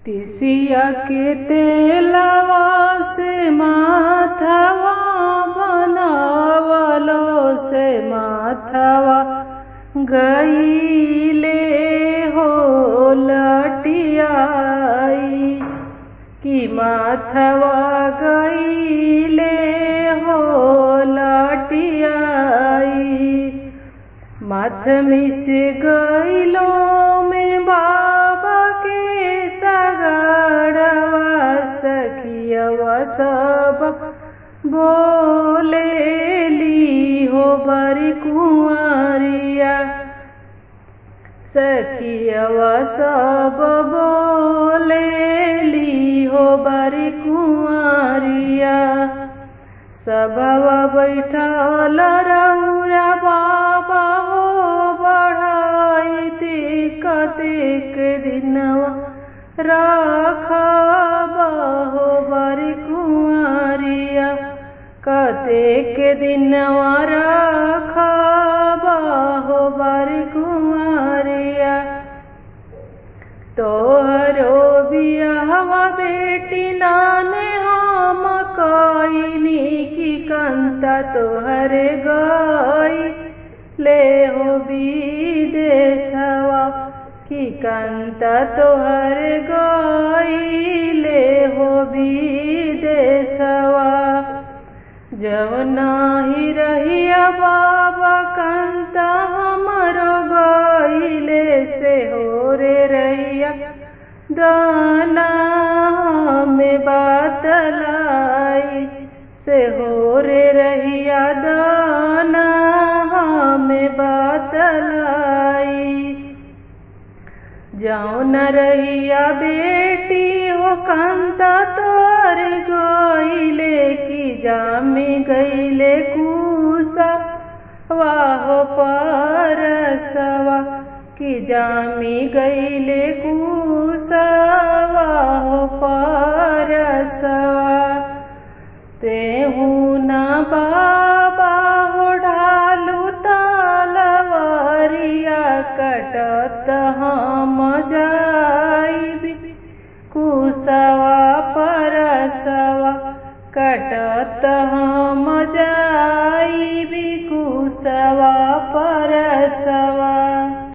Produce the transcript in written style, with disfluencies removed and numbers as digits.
तिसिया के तेलवा से माथवा बनावलो से माथवा गईले हो लटियाई कि माथवा गईले हो लटियाई। माथ मिस गईलो में बाबा के सगड़वा सखियवा सब बोलेली हो बड़ी कुंवरिया। सखियवा सब बोलेली हो बड़ी कुंवरिया। सबवा बैठल रउरा बाबा हो बढ़ाई कतेक दिनवा रखबा हो बड़ी कुंवरिया। कतेक दिनवा रखबा हो बड़ी कुंवरिया। तोहरो बियाहवा बेटी नाने हम कईनी की कंता तोहरे गई ले हो विदेशवा की कंता तोहरे गई ले हो विदेशवा। जवना ही रहिया बाबा कंता हमरो गईले से हो रे रहिया दाना में बातलाई से हो रे रहिया दाना में बातलाई। जाओ न रहिया बेटी हो कंता तोर गईले की जामी गईले कुसा वाहो परसवा की जामी गईले कुसा वाहो परसवा। तेहू ना बाबा हो ढालू तलवारिया कटत हम जाइबी कुसवा परसवा कटत हम जाइबी कुसवा परसवा।